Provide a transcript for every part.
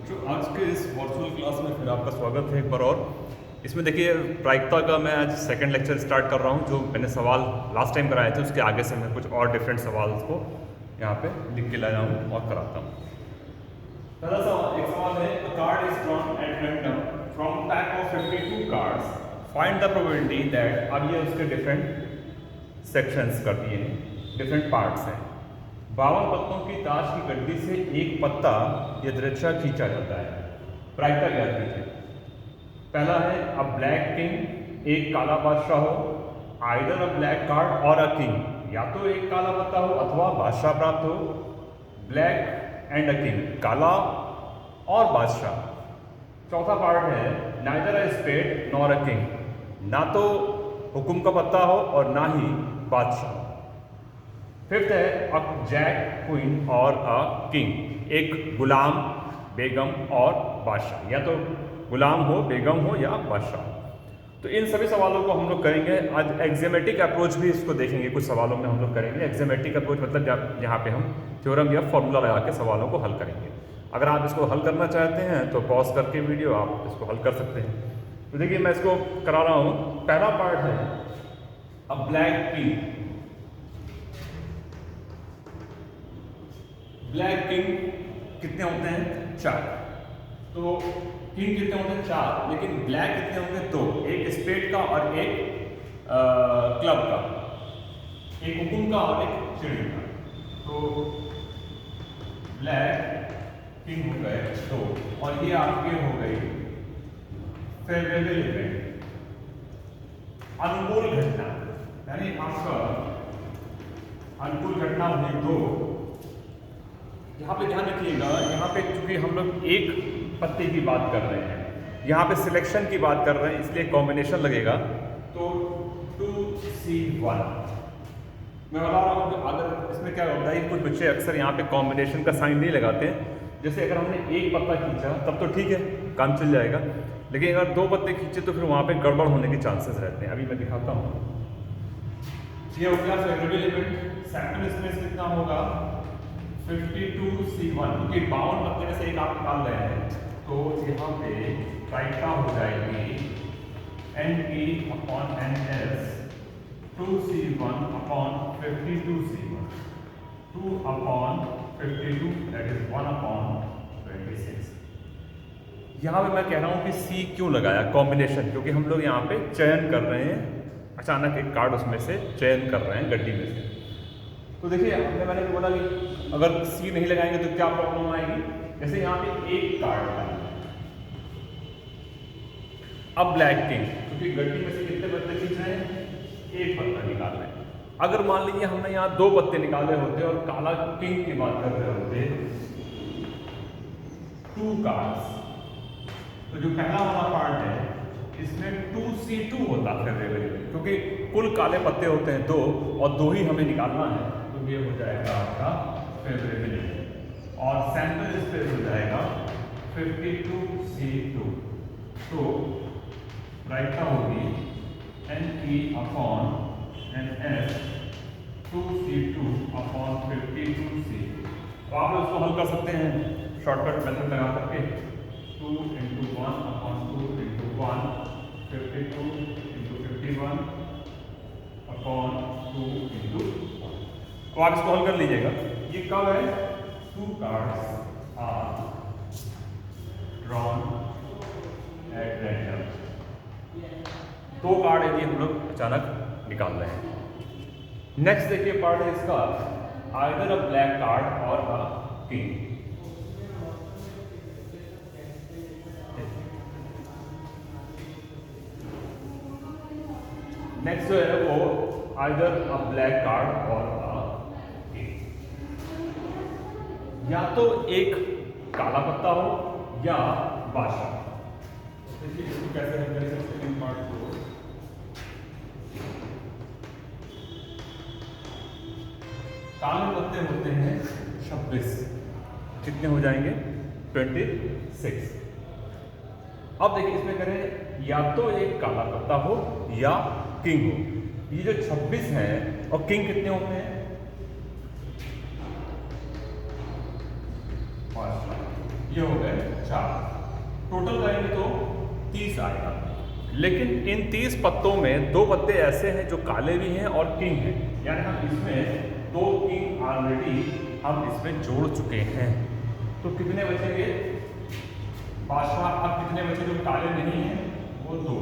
बच्चों आज के इस वर्चुअल क्लास में फिर आपका स्वागत है एक बार और। इसमें देखिए प्रायिकता का मैं आज सेकंड लेक्चर स्टार्ट कर रहा हूं। जो मैंने सवाल लास्ट टाइम कराए थे उसके आगे से मैं कुछ और डिफरेंट सवाल को यहाँ पे लिख के लाया हूँ और कराता हूँ। पहला सवाल एक सवाल है, a card is drawn at random from pack of 52 cards. Find the probability that, अब ये उसके डिफरेंट सेक्शंस कर दिए हैं, डिफरेंट पार्ट्स हैं। 52 पत्तों की ताश की गड्डी से एक पत्ता यदृच्छा खींचा जाता है, प्रायिकता ज्ञात कीजिए। पहला है अ ब्लैक किंग, एक काला बादशाह हो, आइदर अ ब्लैक कार्ड और अ किंग, या तो एक काला पत्ता हो अथवा बादशाह प्राप्त हो। ब्लैक एंड अ किंग, काला और बादशाह। चौथा पार्ट है neither a spade nor a king, ना तो हुकुम का पत्ता हो और ना ही बादशाह। फिफ्थ है अ जैक क्वीन और अ किंग, एक गुलाम, बेगम और बादशाह, या तो गुलाम हो, बेगम हो या बादशाह। तो इन सभी सवालों को हम लोग करेंगे आज। एक्जेमेटिक अप्रोच भी इसको देखेंगे, कुछ सवालों में हम लोग करेंगे एक्जेमेटिक अप्रोच, मतलब यहाँ पे हम थ्योरम या फॉर्मूला लगा के सवालों को हल करेंगे। अगर आप इसको हल करना चाहते हैं तो पॉज करके वीडियो आप इसको हल कर सकते हैं। तो देखिए मैं इसको करा रहा हूँ। पहला पार्ट है अ ब्लैक किंग। ब्लैक किंग कितने होते हैं? 4। तो किंग कितने होते हैं? 4, लेकिन ब्लैक कितने होंगे? 2, एक स्पेड का और एक क्लब का, एक हुकुम का और एक चिड़ी का। तो ब्लैक किंग हो गए 2, और ये आपके हो गई फेवरेबल इवेंट, अनुकूल घटना, यानी आपका अनुकूल घटना हुई 2। यहाँ पे ध्यान रखिएगा, यहाँ पे चूंकि हम लोग एक पत्ते की बात कर रहे हैं, यहाँ पे सिलेक्शन की बात कर रहे हैं, इसलिए कॉम्बिनेशन लगेगा। तो 2C1 मैं बता रहा हूँ कि अगर इसमें क्या होता है, कुछ बच्चे अक्सर यहाँ पे कॉम्बिनेशन का साइन नहीं लगाते हैं। जैसे अगर हमने एक पत्ता खींचा तब तो ठीक है, काम चल जाएगा, लेकिन अगर 2 पत्ते खींचे तो फिर वहाँ पे गड़बड़ होने के चांसेस रहते हैं। अभी मैं दिखाता हूँ। ये हो गया फेवरेबल इवेंट। सैंपल स्पेस कितना होगा? 52C1, क्योंकि 52 पत्ते में से एक आप निकाल रहे हैं, तो यहाँ पे प्रायिकता हो जाएगी NP/NS 2C1 upon 52C1, 2/52, that is 1/26। यहाँ पे मैं कह रहा हूँ कि C क्यों लगाया कॉम्बिनेशन, क्योंकि हम लोग यहाँ पे चयन कर रहे हैं, अचानक एक कार्ड उसमें से चयन कर रहे हैं गड्डी में से। तो देखिए मैंने बोला कि अगर C नहीं लगाएंगे तो क्या प्रॉब्लम आएगी। जैसे यहाँ पे एक कार्ड है, अब ब्लैक किंग, क्योंकि गड्डी में से कितने पत्ते खींच रहे हैं? एक पत्ता निकाल रहे हैं। अगर मान लीजिए हमने यहाँ 2 पत्ते निकाले होते और काला किंग की बात कर रहे होते, 2 कार्ड्स, तो जो पहला वाला पार्ट है इसमें 2C2 होता है, क्योंकि कुल काले पत्ते होते हैं 2 और 2 ही हमें निकालना है, तो ये हो जाएगा आपका फेवरेबल, और सैंपल स्पेस हो जाएगा 52C2। तो प्रायिकता होगी NP/NS 2C2/52C। तो आप उसको हल कर सकते हैं शॉर्टकट मेथड लगा करके, 2 × 1/2 × 1, 52 × 51/2 × 1। तो आप इसको हल कर लीजिएगा। ये कब है? 2 cards are drawn at random. 2 card यदि हम लोग अचानक निकाल रहे हैं। नेक्स्ट देखिए पार्ट है इसका, आइदर अ ब्लैक कार्ड और अ किंग। नेक्स्ट जो है वो आइदर अ ब्लैक कार्ड और अ किंग, या तो एक काला पत्ता हो या बादशाह। देखिए इसको कैसे हल करें सेकंड पार्ट को। काले पत्ते होते हैं 26, कितने हो जाएंगे? 26। अब देखिए इसमें करें, या तो एक काला पत्ता हो या किंग हो। ये जो 26 है और किंग कितने होते हैं? ये हो गए 4, टोटल करेंगे तो 30 आएगा। लेकिन इन 30 पत्तों में 2 पत्ते ऐसे हैं जो काले भी हैं और किंग हैं, यानी हम इसमें 2 किंग ऑलरेडी हम इसमें जोड़ चुके हैं। तो कितने बचेंगे बादशाह? अब कितने बचे जो काले नहीं हैं? वो 2।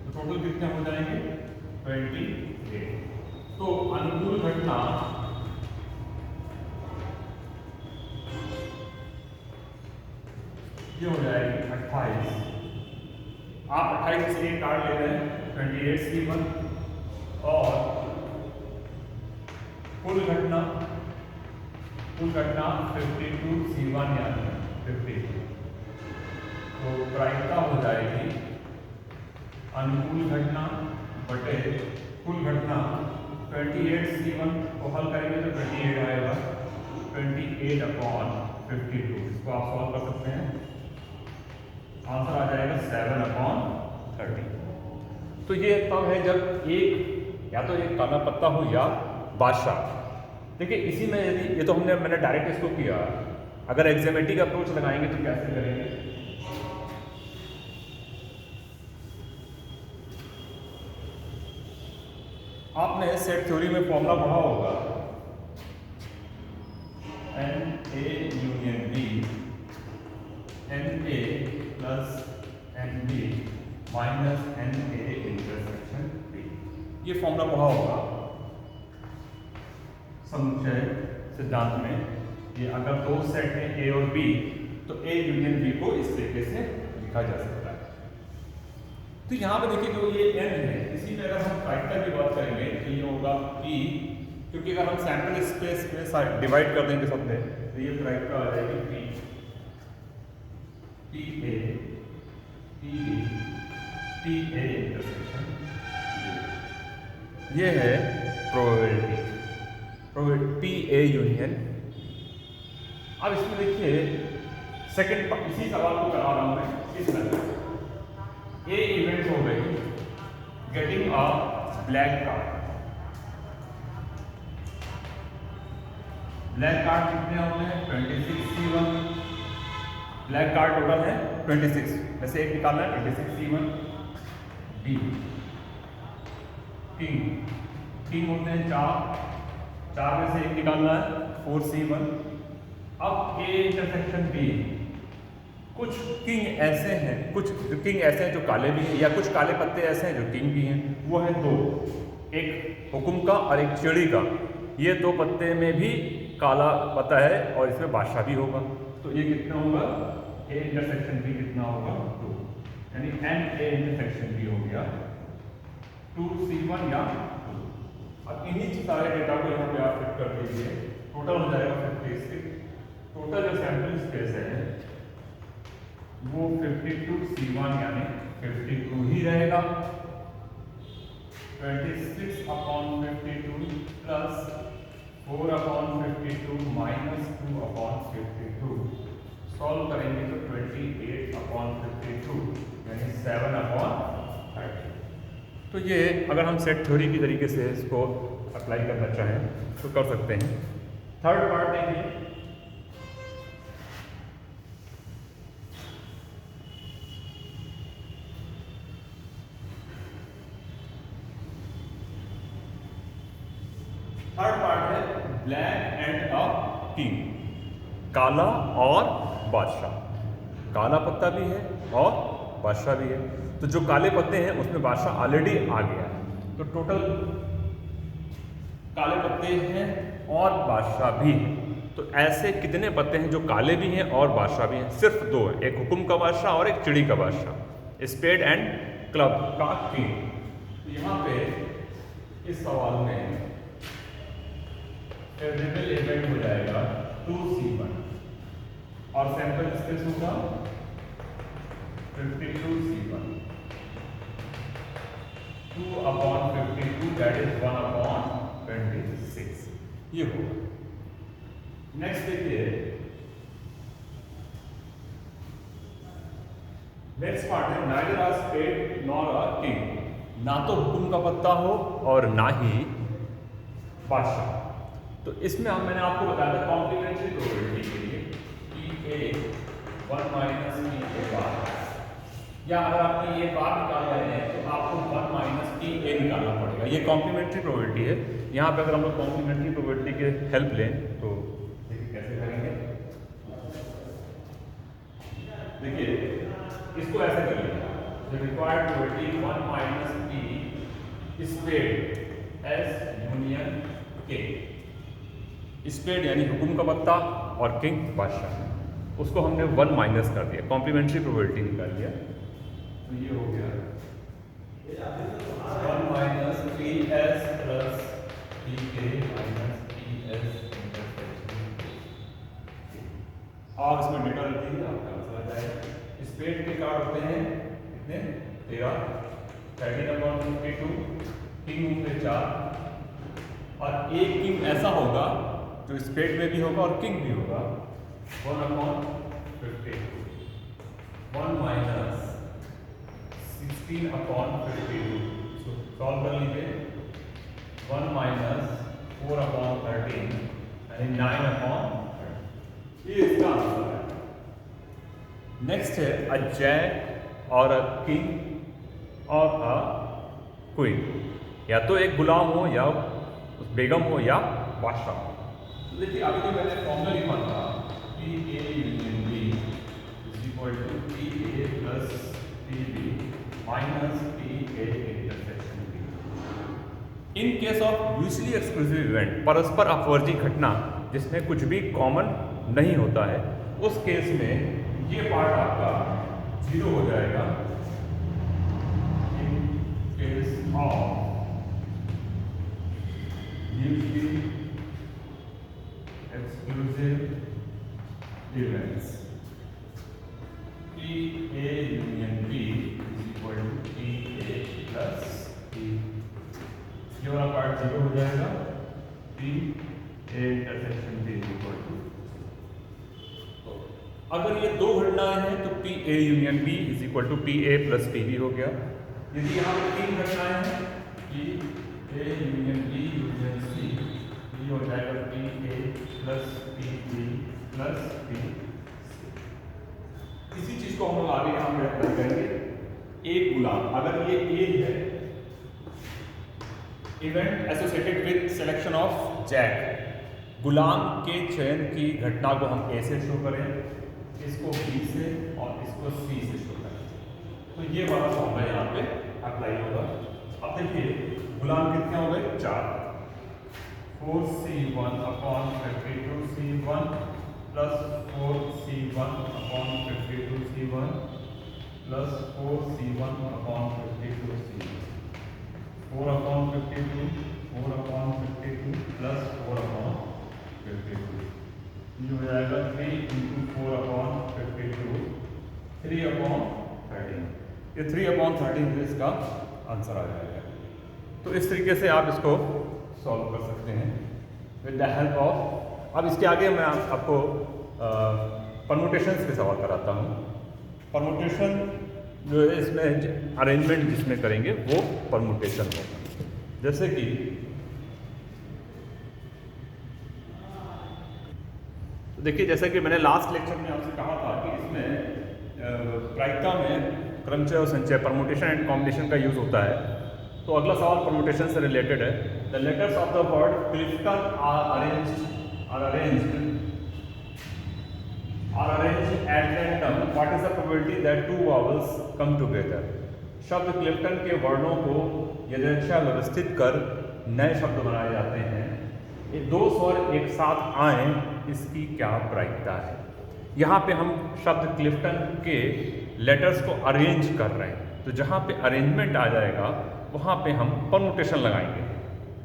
तो टोटल कितने हो जाएंगे? 28। तो अनुकूल घटना ये हो जाएगी 28। आप 28 से कार्ड ले रहे हैं 28C1 और कुल घटना 52C1 यानी 52। तो प्रायिकता हो जाएगी अनुकूल घटना बटे कुल घटना 28C1 को हल करेंगे तो 28 आएगा, 28/52। इसको आप सॉल्व कर सकते हैं, आंसर आ जाएगा 7/30। तो ये तब है जब एक या तो एक काला पत्ता हो या बादशाह। देखिए इसी में यदि ये तो मैंने डायरेक्ट इसको किया, अगर एक्जेमेटिक अप्रोच लगाएंगे तो कैसे करेंगे? आपने सेट थ्योरी में फॉर्मूला पढ़ा होगा, NA union B NA plus NB minus NA intersection B। ये फॉर्मूला पढ़ा होगा समुच्चय सिद्धांत में। ये अगर 2 सेट हैं A और B तो A यूनियन B को इस तरीके से लिखा जा सकता है। तो यहाँ पे देखिए जो ये N है, इसी में अगर हम प्रायिकता की बात करेंगे तो ये होगा P, क्योंकि अगर हम सैंपल स्पेस में डिवाइड कर देंगे सब में तो ये प्रायिकता आ जाएगी PA PB PA इंटरसेक्शन। ये है प्रोबेबिलिटी PA यूनियन। अब इसमें देखिए सेकंड इसी सवाल को करा रहा हूं मैं इस तरह से। A इवेंट हो गई getting a black card. Black card कितने होंगे? 26C1। ब्लैक कार्ड टोटल है 26, वैसे एक निकालना है 26C1। B किंग होते हैं 4 में से एक निकालना है 4C1। अब A इंटरसेक्शन B, कुछ किंग ऐसे हैं, कुछ किंग ऐसे हैं जो काले भी हैं, या कुछ काले पत्ते ऐसे हैं जो किंग भी हैं। वो है 2, एक हुकुम का और एक चिड़ी का। ये 2 पत्ते में भी काला पत्ता है और इसमें बादशाह भी होगा। तो ये कितना होगा? A इंटरसेक्शन B कितना होगा? 2, यानी NA इंटरसेक्शन B हो गया 2C1 या 2। अब इन्हीं सारे डेटा को यहाँ पे आप फिट कर दीजिए, टोटल हो जाएगा 56। टोटल जो सैंपल स्पेस है वो 52C1 यानी 52 ही रहेगा। 26/52 प्लस 4/52 माइनस 2/52। सॉल्व करेंगे तो 28/52 यानी 7/30। तो ये अगर हम सेट थ्योरी की तरीके से इसको अप्लाई करना चाहें तो कर सकते हैं। थर्ड पार्ट देखिए, थर्ड पार्ट है ब्लैक एंड अ किंग, काला और बादशाह। काला पत्ता भी है और बादशाह भी है। तो जो काले पत्ते हैं उसमें बादशाह ऑलरेडी आ गया है, तो टोटल काले पत्ते हैं और बादशाह भी है। तो ऐसे कितने पत्ते हैं जो काले भी हैं और बादशाह भी हैं? सिर्फ 2 हैं, एक हुकुम का बादशाह और एक चिड़ी का बादशाह, स्पेड एंड क्लब का किंग। यहाँ पे इस सवाल में फेवरेबल इवेंट हो जाएगा 2C1 और सैंपल स्पेस होगा 52C1। 2/52 दैट इज 1/26 ये होगा। नेक्स्ट देखिए, नेक्स्ट पार्ट है neither a spade nor a king. ना तो हुकुम का पत्ता हो और ना ही बादशाह। तो इसमें मैंने आपको बताया था कॉम्प्लीमेंट्री प्रोबेबिलिटी के लिए कि A 1 माइनस टी ए बार, या अगर आपने ये बार निकाल रहे हैं तो आपको 1 माइनस टी ए निकालना पड़ेगा। ये कॉम्प्लीमेंट्री प्रोबेबिलिटी है। यहाँ पे अगर हम लोग कॉम्प्लीमेंट्री प्रोबेबिलिटी के हेल्प लें तो देखिए कैसे करेंगे। देखिए इसको ऐसे करिए, the required probability 1 minus the spades union के। स्पेड यानी हुकुम का पत्ता और किंग बादशाह, उसको हमने 1 माइनस कर दिया, कॉम्प्लीमेंट्री प्रोबेबिलिटी निकाल लिया। तो ये हो गया 1 minus T S plus T के माइनस टी एस। और इसमें डेटा लिखी है, आपका आंसर आ जाएगा। स्पेड के कार्ड होते हैं कितने, 13, 13/52, किंग होंगे 4, और एक किंग ऐसा होगा जो स्पेड में भी होगा और किंग भी होगा। 1/52, 1 माइनस 16/52, सॉल्व कर लीजिए। 1 माइनस 4/13 यानी 9/30, ये इसका आंसर है। नेक्स्ट है अ जैक और अ किंग और अ क्वीन, या तो एक गुलाम हो या बेगम हो या बादशाह हो। तो देखिए अभी जो मैंने फॉर्मूला लिखा था P A union B is equal to P A plus P B minus P A intersection B. In case of mutually exclusive event, परस्पर अपवर्जी घटना जिसमें कुछ भी कॉमन नहीं होता है, उस केस में ये पार्ट आपका 0 हो जाएगा। इन case of mutually exclusive events, P A union B is equal to P A plus P, ये वाला पार्ट 0 हो जाएगा। P A intersection B is equal to, तो अगर ये दो घटनाएं हैं तो P A union B is equal to P A plus P B हो गया। यदि यहाँ पे 3 घटनाएं हैं, P A union B union C, ये हो जाएगा P A plus P B plus P. इसी चीज को हम लोग आगे यहाँ पे अप्लाई करेंगे। एक गुलाम, अगर ये ए है, event associated with selection of jack, गुलाम के चयन की घटना को हम ए से शो करें, इसको बी से और इसको सी से शो करें, तो ये वाला फॉर्मूला यहाँ पे अप्लाई होगा। अब देखिए गुलाम कितने हो गए, 4, 4c1/52c1 plus 4c1/52c1 plus 4c1/52c1, 4/52 plus 4/52, ये हो जाएगा 3 × 4/52, 3/13, ये 3/13 इसका आंसर आ जाएगा। तो इस तरीके से आप इसको सॉल्व कर सकते हैं विद द हेल्प ऑफ। अब इसके आगे मैं आपको परमुटेशंस के सवाल कराता हूँ। परमुटेशन जो है इसमें अरेंजमेंट जिसमें करेंगे वो परमुटेशन होगा। जैसे कि तो देखिए, जैसे कि मैंने लास्ट लेक्चर में आपसे कहा था कि इसमें प्रायिकता में क्रमचय और संचय, परमुटेशन एंड कॉम्बिनेशन का यूज होता है। तो अगला सवाल परमुटेशन से रिलेटेड है। The letters of the word Clifton are arranged at random, what is the probability that 2 vowels come together. शब्द क्लिफ्टन के वर्णों को यथेच्छा व्यवस्थित कर नए शब्द बनाए जाते हैं। ये 2 स्वर एक साथ आए, इसकी क्या प्रायिकता है। यहाँ पे हम शब्द क्लिफ्टन के लेटर्स को अरेंज कर रहे हैं, तो जहाँ पे अरेंजमेंट आ जाएगा वहाँ पे हम परमुटेशन लगाएंगे।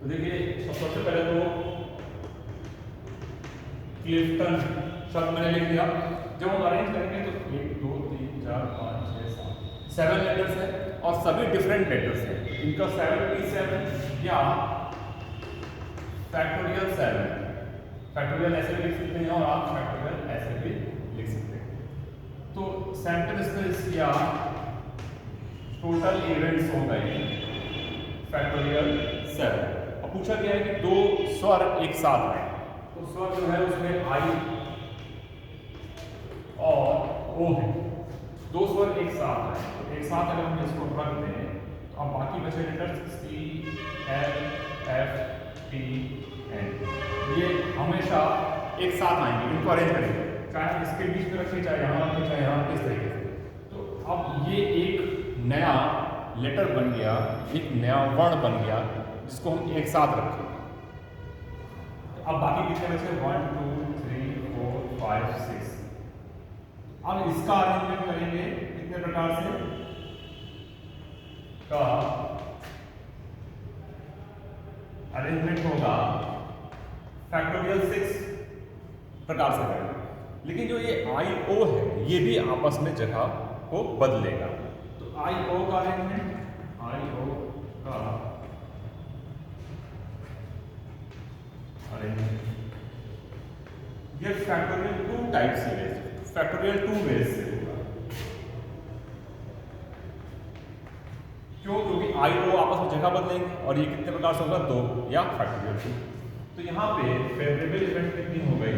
तो देखिए सबसे पहले तो क्लिफ्टन शब्द मैंने लिख दिया। जब हम अरेंज करेंगे तो 1 2 3 4 5 6 7 लेटर्स है और सभी डिफरेंट लेटर्स हैं। इनका 7 या फैक्टोरियल 7, फैक्टोरियल ऐसे भी लिख सकते हैं और आप फैक्टोरियल ऐसे भी लिख सकते हैं। तो सेंटर स्पेस या टोटल इवेंट्स हो गए फैक्टोरियल 7। अब पूछा गया है कि 2 स्वर एक साथ आए, तो स्वर जो है उसमें आई और ओ है, दो स्वर एक साथ आए, तो एक साथ अगर हम इसको रख दें तो अब बाकी बचे letters C, L, F, T, N, ये हमेशा एक साथ आएंगे, इनको अरेंज करेंगे, चाहे इसके बीच में रखें, चाहे यहाँ रखें, चाहे यहाँ, इस तरीके से। तो अब ये एक नया लेटर बन गया, एक नया वर्ण बन गया जिसको हम एक साथ रखें। तो अब बाकी कितने बचे 1 2 3 4 5 6। अब इसका अरेंजमेंट करेंगे कितने प्रकार से, का अरेंजमेंट होगा फैक्टोरियल 6 प्रकार से करेंगे। लेकिन जो ये आई ओ है ये भी आपस में जगह को बदलेगा। तो आई ओ का अरेंजमेंट, आई ओ का अरेंजमेंट ये फैक्टोरियल 2 टाइप से, फैक्टोरियल 2 वेज से होगा। क्यों? क्योंकि आई ओ आपस में जगह बदलेंगे और ये कितने प्रकार से होगा 2 या फैक्टोरियल 2। तो यहां पे फेवरेबल इवेंट कितनी हो गई,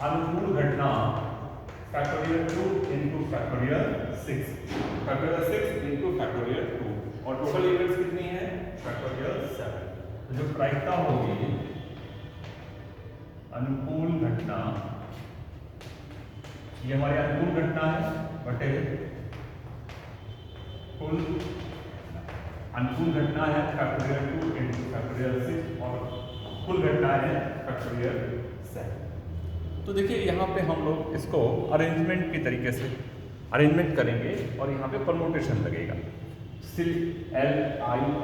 अनुकूल घटना factorial 2 into factorial 6, factorial 6 into factorial 2, और टोटल इवेंट्स कितनी है फैक्टोरियल 7। तो जो प्रायिकता होगी अनुकूल घटना, ये हमारी अनुकूल घटना है बटे कुल अनुकूल घटना है फैक्टोरियल 2 इंटू फैक्टोरियल 6 और कुल घटना है फैक्टोरियल 7। तो देखिए यहाँ पे हम लोग इसको अरेंजमेंट के तरीके से अरेंजमेंट करेंगे और यहाँ पे परमोटेशन लगेगा।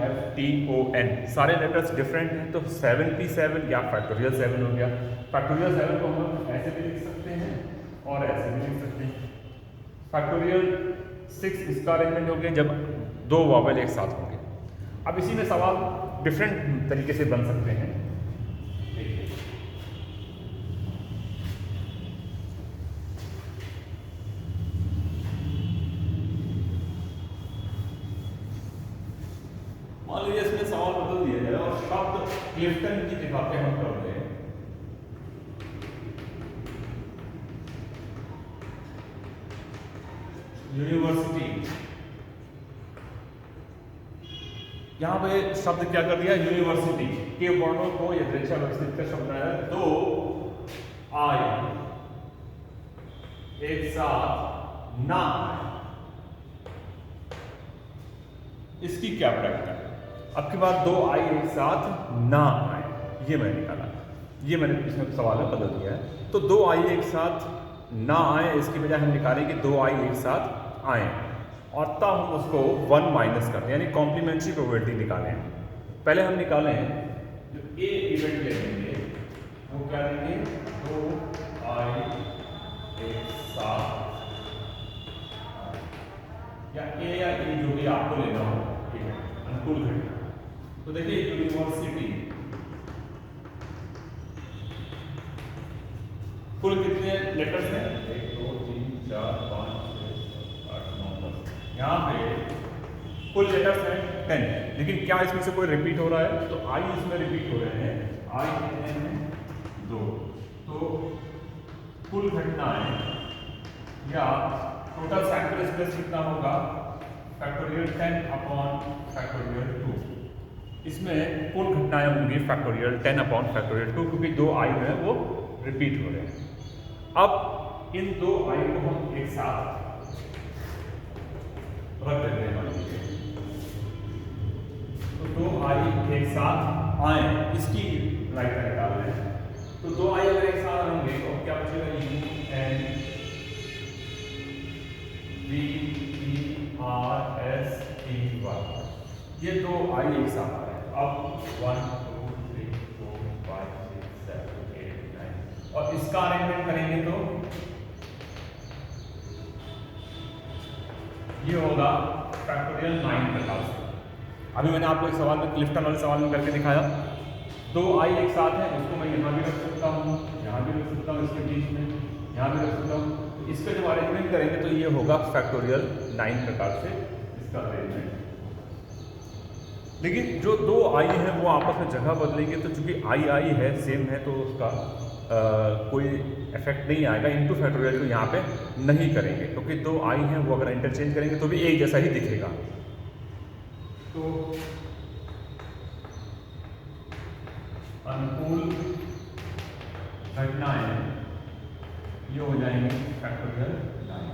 LIFTON सारे लेटर्स डिफरेंट हैं, तो 7P7 या फैक्टोरियल 7 हो गया। फैक्टोरियल 7 को हम ऐसे भी लिख सकते हैं और ऐसे भी लिख सकते हैं। फैक्टोरियल 6 इसका अरेंजमेंट हो गया जब दो वॉवेल एक साथ होंगे। अब इसी में सवाल डिफरेंट तरीके से बन सकते हैं। मान लीजिए इसमें सवाल बदल दिया जाए और शब्द क्लिफ्टन की जगह पे हम कर दें यूनिवर्सिटी। यहां पे शब्द क्या कर दिया यूनिवर्सिटी के वर्णों को यथेच्छा व्यवस्थित कर शब्द है, दो आई एक साथ ना आए, इसकी क्या प्रायिकता है। अब की बात दो आई एक साथ ना आए, ये मैंने निकाला, ये मैंने इसमें सवाल में बदल दिया है। तो दो आई एक साथ ना आए इसकी बजाय हम निकालेंगे दो आई एक साथ आए, और तब हम उसको 1 माइनस करते हैं, यानी कॉम्प्लीमेंट्री प्रोबेबिलिटी निकालें। पहले हम निकालें जो ए इवेंट ले लेंगे वो क्या लेंगे, दो आई एक साथ या ए जो भी आपको लेना हो अनुकूल घटना। तो देखिए यूनिवर्सिटी कुल कितने लेटर्स हैं 1 2 3 4 5 6 7 8 9 10, यहाँ पे कुल लेटर्स हैं 10। लेकिन क्या इसमें से कोई रिपीट हो रहा है, तो आई इसमें रिपीट हो रहे हैं, आई कितने हैं 2। तो कुल घटनाएं या टोटल सैंपल स्पेस कितना होगा फैक्टोरियल 10 अपॉन फैक्टोरियल 2। इसमें कुल घटनाएं होंगी फैक्टोरियल 10 अपॉन फैक्टोरियल 2, क्योंकि दो आई है वो रिपीट हो रहे हैं। अब इन दो आई को हम एक साथ रख देते हैं, तो दो आई एक साथ आए इसकी राइट निकाल रहे हैं। तो दो आई अगर एक साथ होंगे तो क्या बचेगा UNVERSTY, ये दो आई एक साथ आ रहे हैं। अब 1 2 3 4 5 6 7 8 9 और इसका अरेंजमेंट करेंगे तो ये होगा फैक्टोरियल 9 प्रकार से। अभी मैंने आपको एक सवाल में क्लिफ्टन वाले सवाल में करके दिखाया, दो आई एक साथ है, उसको मैं यहाँ भी रख सकता हूँ, यहाँ भी रख सकता हूँ, इसके बीच में यहाँ भी रख सकता हूँ। इसका जब अरेंजमेंट करेंगे तो ये होगा फैक्टोरियल 9 प्रकार से इसका अरेंजमेंट। लेकिन जो दो आई हैं वो आपस में जगह बदलेंगे, तो चूंकि आई आई है सेम है तो उसका कोई इफेक्ट नहीं आएगा, इनटू फैक्टोरियल को यहाँ पे नहीं करेंगे, क्योंकि दो आई हैं वो अगर इंटरचेंज करेंगे तो भी एक जैसा ही दिखेगा। तो अनुकूल घटनाएं ये हो जाएंगी फैक्टोरियल 9।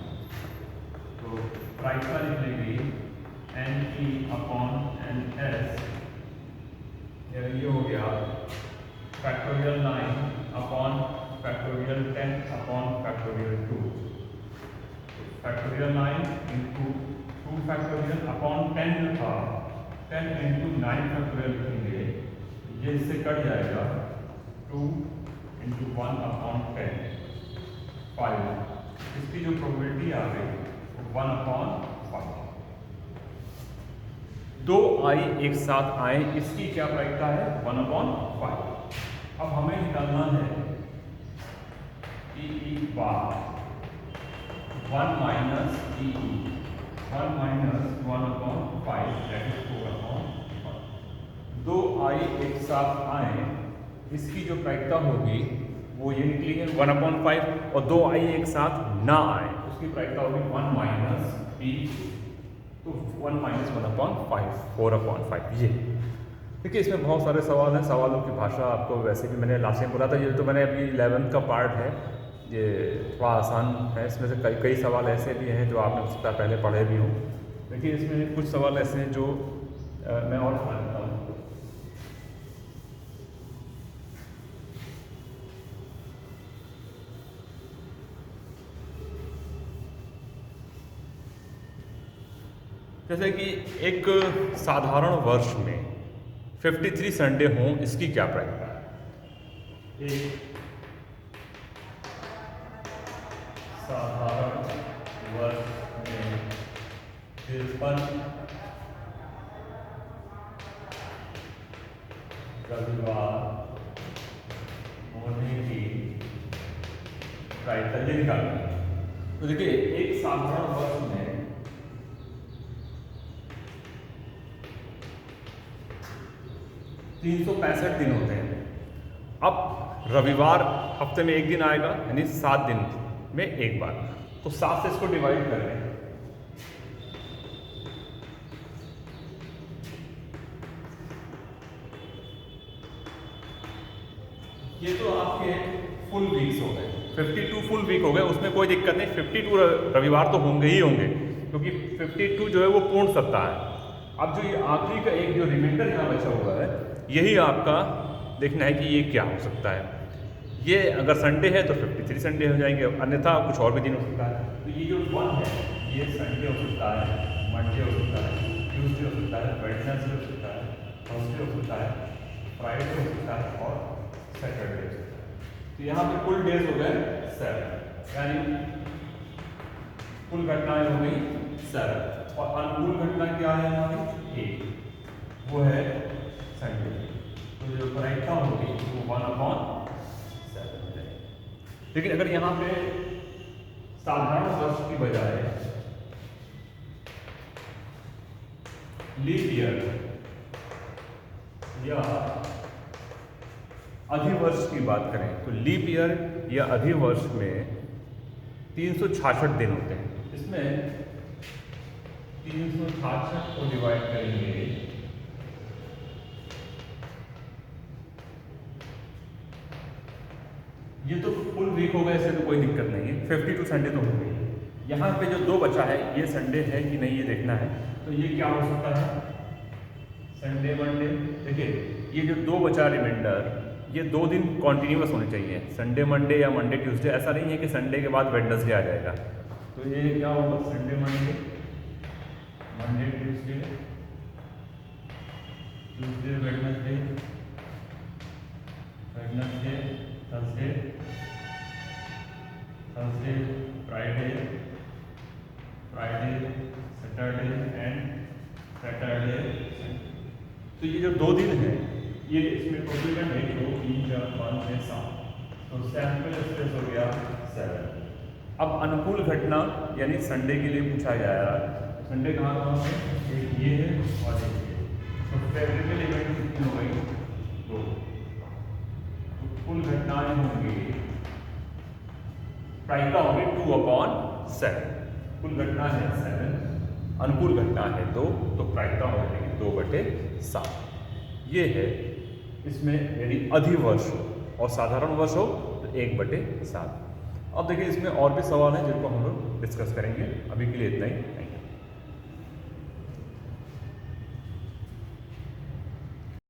तो प्रायिकता लिख लेंगे NP/NS, ये हो गया factorial 9/10/2। Factorial 9 into 2 factorial upon 10 था, 10 इंटू 9 फैक्टोरियल लिखेंगे, ये इससे कट जाएगा 2 इंटू 1/10 5। इसकी जो प्रोबेबिलिटी आ गई 1/5। दो आई एक साथ आए, इसकी क्या प्रायिकता है 1/5। अब हमें निकालना है EE bar 1 minus EE 1 minus 1/5 that is 4/5। दो आई एक साथ आए, इसकी जो प्रायिकता होगी वो ये निकली है 1/5, और दो आई एक साथ ना आए उसकी प्रायिकता होगी 1 माइनस E, तो 1 माइनस 1/5 4/5। ये देखिए, इसमें बहुत सारे सवाल हैं, सवालों की भाषा आपको वैसे भी मैंने लास्ट टाइम बोला था, ये तो मैंने अभी 11th का पार्ट है, ये थोड़ा आसान है। इसमें से कई सवाल ऐसे भी हैं जो आपने उससे पहले पढ़े भी हों। देखिए, इसमें कुछ सवाल ऐसे हैं जो मैं और समझ लेता हूँ। जैसे कि एक साधारण वर्ष में 53 संडे हों, इसकी क्या प्रायिकता है। एक साधारण वर्ष में 53 रविवार होने की प्रायिकता ये निकालना है। तो देखिए, एक साधारण वर्ष में 365 दिन होते हैं। अब रविवार हफ्ते में एक दिन आएगा, यानी 7 दिन में एक बार, तो 7 से इसको डिवाइड कर लें। ये तो आपके फुल वीक्स हो गए, 52 फुल वीक हो गए, उसमें कोई दिक्कत नहीं। 52 रविवार तो होंगे ही होंगे, क्योंकि 52 जो है वो पूर्ण सप्ताह है। अब जो ये आखिरी का एक जो रिमाइंडर यहाँ बचा हुआ है, यही आपका देखना है कि ये क्या हो सकता है। ये अगर संडे है तो 53 संडे हो जाएंगे, अन्यथा कुछ और भी दिन हो सकता है। तो ये जो 1 है ये संडे हो सकता है, मंडे हो सकता है, ट्यूसडे हो सकता है, वेडनेसडे हो सकता है, थर्सडे हो सकता है, फ्राइडे हो सकता है और सैटरडे हो सकता है। तो यहाँ पे कुल डेज हो गए 7, यानी कुल घटनाएं हो गई 7, और अनुकूल घटना क्या है हमारी 1, वो है संडे। तो जो प्रायिकता होगी वो 1/7 है। लेकिन अगर यहाँ पे साधारण वर्ष की बजाय लीप ईयर या अधिवर्ष की बात करें, तो लीप ईयर या अधिवर्ष में 366 दिन होते हैं। इसमें 366 को डिवाइड करेंगे, ये तो फुल वीक हो गए, इससे तो कोई दिक्कत नहीं है, 52 संडे तो हो गई। यहाँ पे जो 2 बचा है ये संडे है कि नहीं ये देखना है। तो ये क्या हो सकता है, संडे मंडे। देखिए, ये जो 2 बचा रिमाइंडर, ये 2 दिन कॉन्टिन्यूस होने चाहिए, संडे मंडे या मंडे ट्यूसडे। ऐसा नहीं है कि संडे के बाद वेडनेसडे आ जाएगा। तो ये क्या होगा, Sunday Monday, Monday Tuesday, Tuesday Wednesday, Wednesday Thursday, Thursday Friday, Friday Saturday and Saturday. तो ये जो 2 दिन है ये इसमें टोटल है 1 2 3 4 5 6 7, तो सैंपल स्पेस हो गया 7। अब अनुकूल घटना यानी संडे के लिए पूछा गया है। संडे कहाँ है, एक ये है और एक ये, तो फेवरेबल इवेंट कितनी हो गई 2। कुल घटनाएं होंगी प्रायिकता होगी 2/7। कुल घटना है 7, अनुकूल घटना है 2, तो प्रायिकता हो जाएगी 2/7। ये है इसमें यदि अधिवर्ष हो और साधारण वर्ष हो तो 1/7। अब देखिए इसमें और भी सवाल हैं जिनको हम लोग डिस्कस करेंगे। अभी के लिए इतना ही।